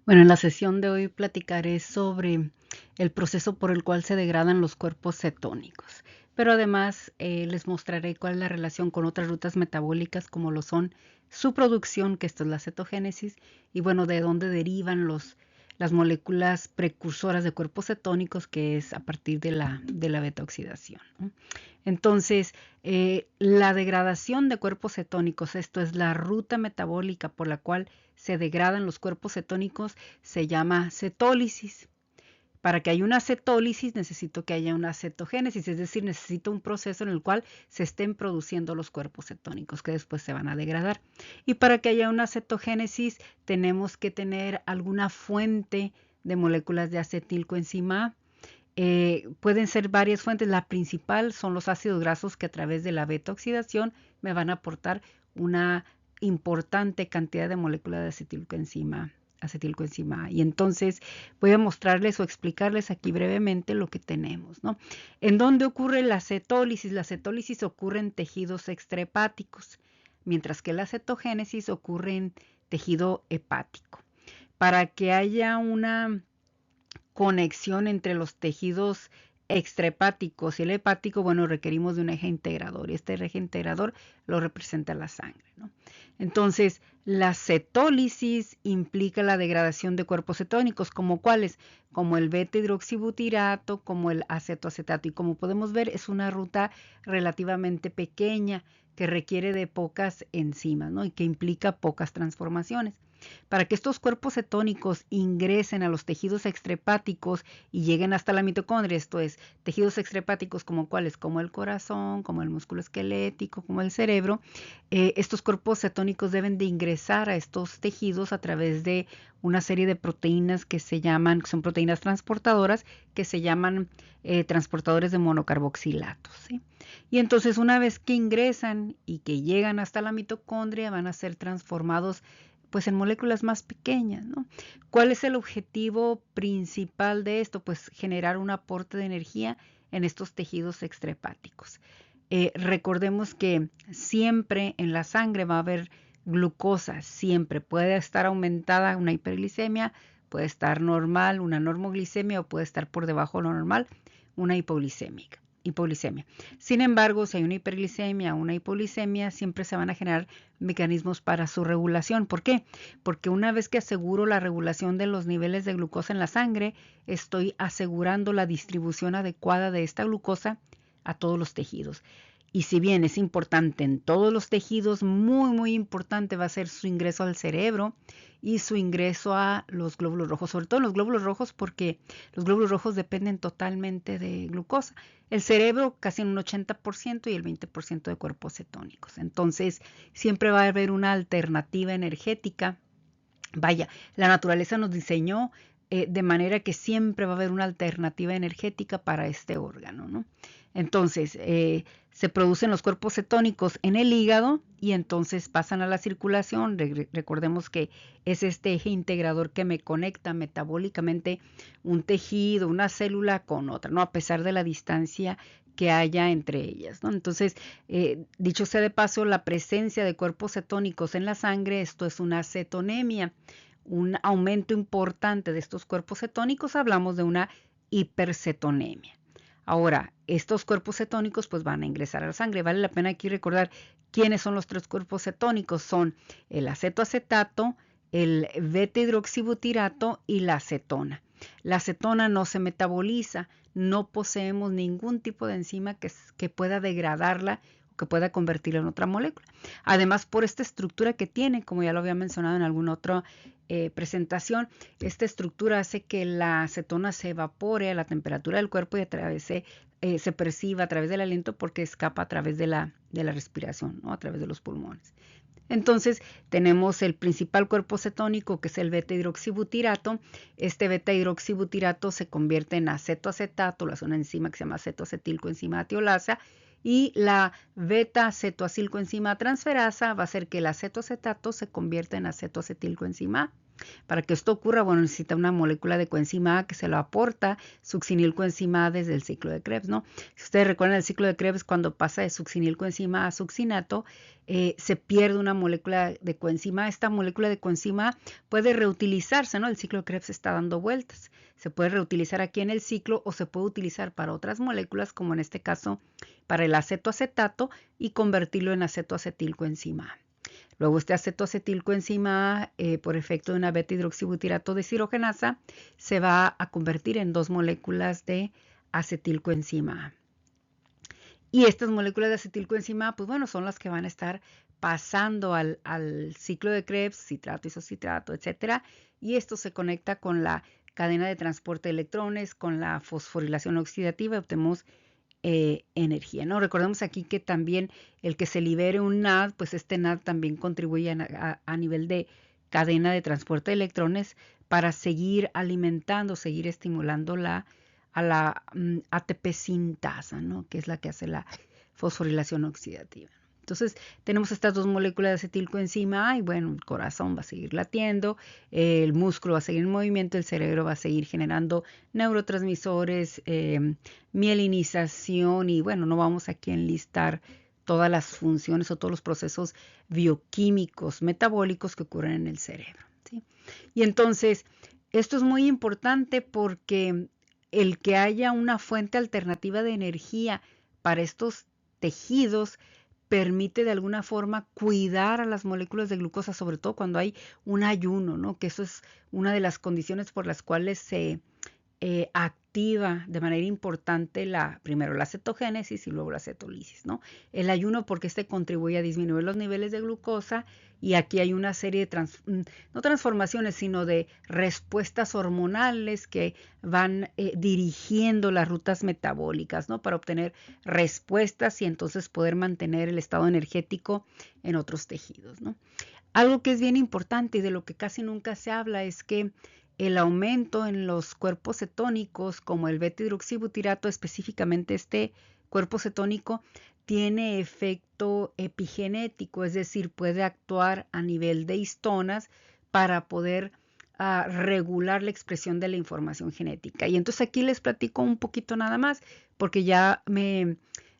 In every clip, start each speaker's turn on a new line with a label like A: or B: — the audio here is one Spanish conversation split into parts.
A: Bueno, en la sesión de hoy platicaré sobre el proceso por el cual se degradan los cuerpos cetónicos, pero además les mostraré cuál es la relación con otras rutas metabólicas como lo son su producción, que esto es la cetogénesis, y bueno, de dónde derivan las moléculas precursoras de cuerpos cetónicos, que es a partir de la beta-oxidación, ¿no? Entonces, la degradación de cuerpos cetónicos, esto es la ruta metabólica por la cual se degradan los cuerpos cetónicos, se llama cetólisis. Para que haya una cetólisis necesito que haya una cetogénesis, es decir, necesito un proceso en el cual se estén produciendo los cuerpos cetónicos que después se van a degradar. Y para que haya una cetogénesis tenemos que tener alguna fuente de moléculas de acetilcoenzima A. Pueden ser varias fuentes. La principal son los ácidos grasos que a través de la beta-oxidación me van a aportar una importante cantidad de moléculas de acetilcoenzima A. Y entonces voy a mostrarles o explicarles aquí brevemente lo que tenemos, ¿no? ¿En dónde ocurre la cetólisis? La cetólisis ocurre en tejidos extrahepáticos, mientras que la cetogénesis ocurre en tejido hepático. Para que haya una conexión entre los tejidos extrahepáticos y el hepático, bueno, requerimos de un eje integrador y este eje integrador lo representa la sangre, ¿no? Entonces, la cetólisis implica la degradación de cuerpos cetónicos, como cuáles, como el beta-hidroxibutirato, como el acetoacetato, y como podemos ver es una ruta relativamente pequeña que requiere de pocas enzimas, ¿no? Y que implica pocas transformaciones. Para que estos cuerpos cetónicos ingresen a los tejidos extrahepáticos y lleguen hasta la mitocondria, esto es, tejidos extrahepáticos como cuáles, como el corazón, como el músculo esquelético, como el cerebro, estos cuerpos cetónicos deben de ingresar a estos tejidos a través de una serie de proteínas que son proteínas transportadoras, que se llaman transportadores de monocarboxilatos, ¿sí? Y entonces una vez que ingresan y que llegan hasta la mitocondria, van a ser transformados pues en moléculas más pequeñas, ¿no? ¿Cuál es el objetivo principal de esto? Pues generar un aporte de energía en estos tejidos extrahepáticos. Recordemos que siempre en la sangre va a haber glucosa, siempre puede estar aumentada una hiperglicemia, puede estar normal una normoglicemia o puede estar por debajo de lo normal una hipoglicemia. Sin embargo, si hay una hiperglicemia o una hipoglicemia, siempre se van a generar mecanismos para su regulación. ¿Por qué? Porque una vez que aseguro la regulación de los niveles de glucosa en la sangre, estoy asegurando la distribución adecuada de esta glucosa a todos los tejidos. Y si bien es importante en todos los tejidos, muy importante va a ser su ingreso al cerebro y su ingreso a los glóbulos rojos, sobre todo los glóbulos rojos, porque los glóbulos rojos dependen totalmente de glucosa. El cerebro casi en un 80% y el 20% de cuerpos cetónicos. Entonces, siempre va a haber una alternativa energética. Vaya, la naturaleza nos diseñó de manera que siempre va a haber una alternativa energética para este órgano, ¿no? Entonces, se producen los cuerpos cetónicos en el hígado y entonces pasan a la circulación. Recordemos que es este eje integrador que me conecta metabólicamente un tejido, una célula con otra, ¿no? A pesar de la distancia que haya entre ellas, ¿no? Entonces, dicho sea de paso, la presencia de cuerpos cetónicos en la sangre, esto es una cetonemia, un aumento importante de estos cuerpos cetónicos, hablamos de una hipercetonemia. Ahora, estos cuerpos cetónicos pues van a ingresar a la sangre. Vale la pena aquí recordar quiénes son los tres cuerpos cetónicos. Son el acetoacetato, el beta-hidroxibutirato y la acetona. La acetona no se metaboliza, no poseemos ningún tipo de enzima que pueda degradarla o que pueda convertirla en otra molécula. Además, por esta estructura que tiene, como ya lo había mencionado en alguna otra presentación, esta estructura hace que la acetona se evapore a la temperatura del cuerpo y se perciba a través del aliento porque escapa a través de la respiración, ¿no? A través de los pulmones. Entonces tenemos el principal cuerpo cetónico que es el beta-hidroxibutirato. Este beta-hidroxibutirato se convierte en acetoacetato, lo hace una enzima que se llama acetoacetilcoenzima tiolasa, y la beta-acetoacilcoenzima transferasa va a hacer que el acetoacetato se convierta en acetoacetilcoenzima. Para que esto ocurra, bueno, necesita una molécula de coenzima A que se lo aporta succinilcoenzima A desde el ciclo de Krebs, ¿no? Si ustedes recuerdan el ciclo de Krebs, cuando pasa de succinilcoenzima A a succinato, se pierde una molécula de coenzima A. Esta molécula de coenzima A puede reutilizarse, ¿no? El ciclo de Krebs está dando vueltas. Se puede reutilizar aquí en el ciclo o se puede utilizar para otras moléculas, como en este caso para el acetoacetato, y convertirlo en acetoacetilcoenzima A. Luego este acetoacetilcoenzima A, por efecto de una beta-hidroxibutirato deshidrogenasa, se va a convertir en 2 moléculas de acetilcoenzima A. Y estas moléculas de acetilcoenzima A, pues bueno, son las que van a estar pasando al ciclo de Krebs, citrato, isocitrato, etcétera, y esto se conecta con la cadena de transporte de electrones, con la fosforilación oxidativa, y obtenemos energía, ¿no? Recordemos aquí que también el que se libere un NAD, pues este NAD también contribuye a nivel de cadena de transporte de electrones para seguir alimentando, seguir estimulando a la ATP sintasa, ¿no? Que es la que hace la fosforilación oxidativa. Entonces, tenemos estas 2 moléculas de acetilcoenzima A y bueno, el corazón va a seguir latiendo, el músculo va a seguir en movimiento, el cerebro va a seguir generando neurotransmisores, mielinización y bueno, no vamos aquí a enlistar todas las funciones o todos los procesos bioquímicos, metabólicos que ocurren en el cerebro, ¿sí? Y entonces, esto es muy importante porque el que haya una fuente alternativa de energía para estos tejidos permite de alguna forma cuidar a las moléculas de glucosa, sobre todo cuando hay un ayuno, ¿no? Que eso es una de las condiciones por las cuales se activa de manera importante primero la cetogénesis y luego la cetólisis, ¿no? El ayuno porque contribuye a disminuir los niveles de glucosa y aquí hay una serie de, no transformaciones, sino de respuestas hormonales que van dirigiendo las rutas metabólicas, ¿no? Para obtener respuestas y entonces poder mantener el estado energético en otros tejidos, ¿no? Algo que es bien importante y de lo que casi nunca se habla es que el aumento en los cuerpos cetónicos, como el beta-hidroxibutirato, específicamente este cuerpo cetónico, tiene efecto epigenético, es decir, puede actuar a nivel de histonas para poder regular la expresión de la información genética. Y entonces aquí les platico un poquito nada más, porque ya me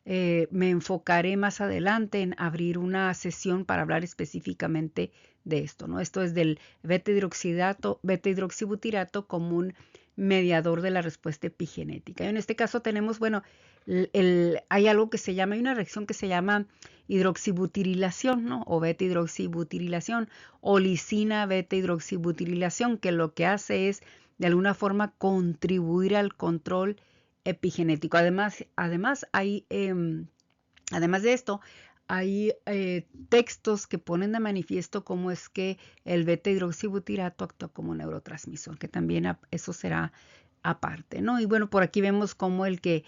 A: enfocaré más adelante en abrir una sesión para hablar específicamente de esto, ¿no? Esto es del beta-hidroxibutirato como un mediador de la respuesta epigenética. Y en este caso tenemos, bueno, hay algo que se llama, hay una reacción que se llama hidroxibutirilación, ¿no? O beta-hidroxibutirilación o lisina beta-hidroxibutirilación, que lo que hace es de alguna forma contribuir al control epigenético. Además de esto, hay textos que ponen de manifiesto cómo es que el beta-hidroxibutirato actúa como neurotransmisor, que también eso será aparte, ¿no? Y bueno, por aquí vemos cómo el que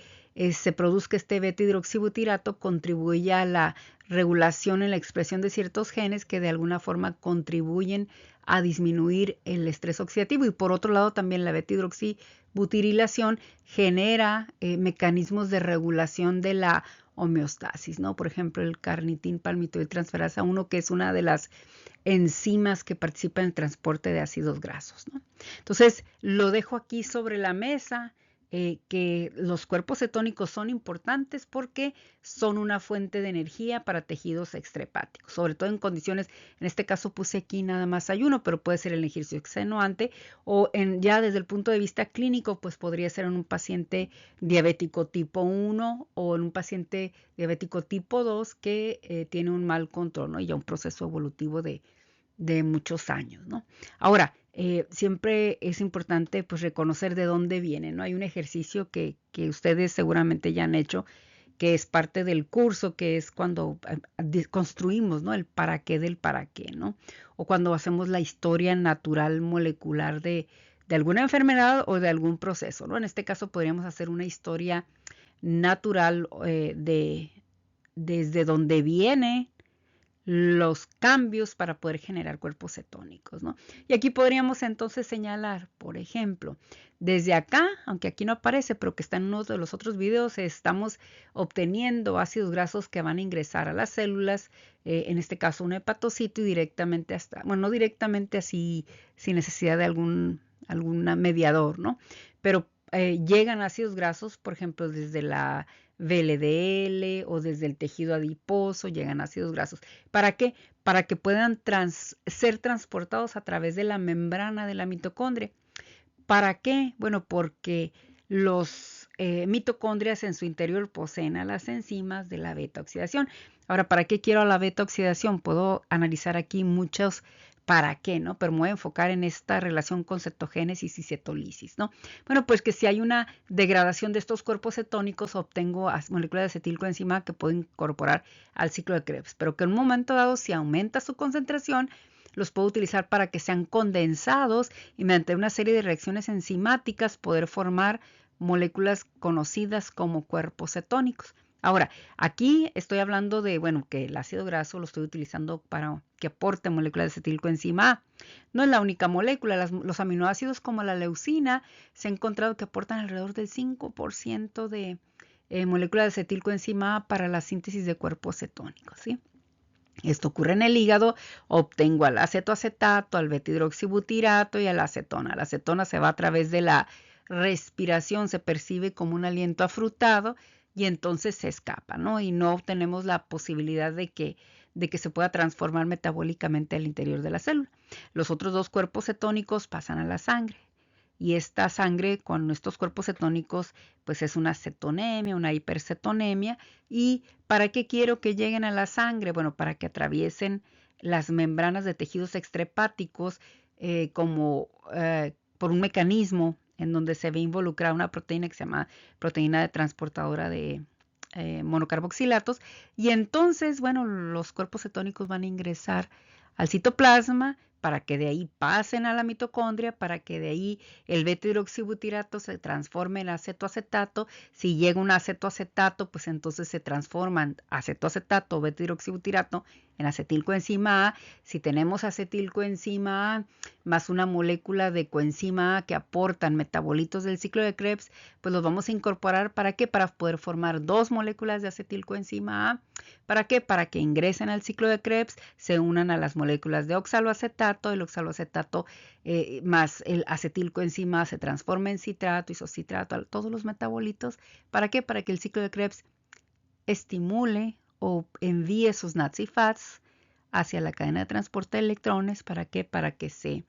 A: se produzca este beta-hidroxibutirato contribuye a la regulación en la expresión de ciertos genes que de alguna forma contribuyen a disminuir el estrés oxidativo. Y por otro lado, también la beta-hidroxibutirilación genera mecanismos de regulación de la homeostasis, ¿no? Por ejemplo, el carnitin palmitoyltransferasa 1, que es una de las enzimas que participan en el transporte de ácidos grasos, ¿no? Entonces, lo dejo aquí sobre la mesa, que los cuerpos cetónicos son importantes porque son una fuente de energía para tejidos extrahepáticos, sobre todo en condiciones, en este caso puse aquí nada más ayuno, pero puede ser el ejercicio extenuante o ya desde el punto de vista clínico, pues podría ser en un paciente diabético tipo 1 o en un paciente diabético tipo 2 que tiene un mal control, ¿no? Y ya un proceso evolutivo de muchos años, ¿no? Ahora, siempre es importante pues reconocer de dónde viene, ¿no? Hay un ejercicio que ustedes seguramente ya han hecho, que es parte del curso, que es cuando construimos, ¿no? El para qué del para qué, ¿no? O cuando hacemos la historia natural molecular de alguna enfermedad o de algún proceso, ¿no? En este caso podríamos hacer una historia natural desde donde viene los cambios para poder generar cuerpos cetónicos, ¿no? Y aquí podríamos entonces señalar, por ejemplo, desde acá, aunque aquí no aparece, pero que está en uno de los otros videos, estamos obteniendo ácidos grasos que van a ingresar a las células, en este caso un hepatocito y directamente hasta, bueno, no directamente así, sin necesidad de algún mediador, ¿no? Pero llegan ácidos grasos, por ejemplo, desde la VLDL o desde el tejido adiposo, llegan ácidos grasos. ¿Para qué? Para que puedan ser transportados a través de la membrana de la mitocondria. ¿Para qué? Bueno, porque los mitocondrias en su interior poseen a las enzimas de la beta oxidación. Ahora, ¿para qué quiero la beta oxidación? Puedo analizar aquí muchos para qué, ¿no? Pero me voy a enfocar en esta relación con cetogénesis y cetólisis, ¿no? Bueno, pues que si hay una degradación de estos cuerpos cetónicos, obtengo moléculas de acetilcoenzima que puedo incorporar al ciclo de Krebs, pero que en un momento dado, si aumenta su concentración, los puedo utilizar para que sean condensados y mediante una serie de reacciones enzimáticas poder formar moléculas conocidas como cuerpos cetónicos. Ahora, aquí estoy hablando de, bueno, que el ácido graso lo estoy utilizando para que aporte moléculas de acetilcoenzima A. No es la única molécula, los aminoácidos como la leucina se ha encontrado que aportan alrededor del 5% de moléculas de acetilcoenzima A para la síntesis de cuerpos cetónicos, ¿sí? Esto ocurre en el hígado, obtengo al acetoacetato, al beta-hidroxibutirato y a la acetona. La acetona se va a través de la respiración, se percibe como un aliento afrutado y entonces se escapa, ¿no? Y no obtenemos la posibilidad de que se pueda transformar metabólicamente al interior de la célula. Los otros dos cuerpos cetónicos pasan a la sangre. Y esta sangre con estos cuerpos cetónicos, pues es una cetonemia, una hipercetonemia. ¿Y para qué quiero que lleguen a la sangre? Bueno, para que atraviesen las membranas de tejidos extrahepáticos por un mecanismo en donde se ve involucrada una proteína que se llama proteína de transportadora de monocarboxilatos. Y entonces, bueno, los cuerpos cetónicos van a ingresar al citoplasma para que de ahí pasen a la mitocondria, para que de ahí el beta-hidroxibutirato se transforme en acetoacetato. Si llega un acetoacetato, pues entonces se transforma en acetoacetato o beta-hidroxibutirato en acetilcoenzima A. Si tenemos acetilcoenzima A más una molécula de coenzima A que aportan metabolitos del ciclo de Krebs, pues los vamos a incorporar. ¿Para qué? Para poder formar dos moléculas de acetilcoenzima A. ¿Para qué? Para que ingresen al ciclo de Krebs, se unan a las moléculas de oxaloacetato, el oxaloacetato más el acetilcoenzima A se transforma en citrato, isocitrato, todos los metabolitos. ¿Para qué? Para que el ciclo de Krebs estimule o envíe sus NADS hacia la cadena de transporte de electrones. ¿Para qué? Para que se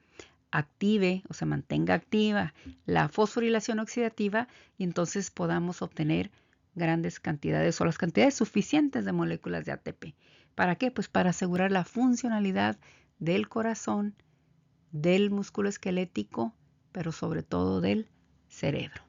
A: active o se mantenga activa la fosforilación oxidativa y entonces podamos obtener grandes cantidades o las cantidades suficientes de moléculas de ATP. ¿Para qué? Pues para asegurar la funcionalidad del corazón, del músculo esquelético, pero sobre todo del cerebro.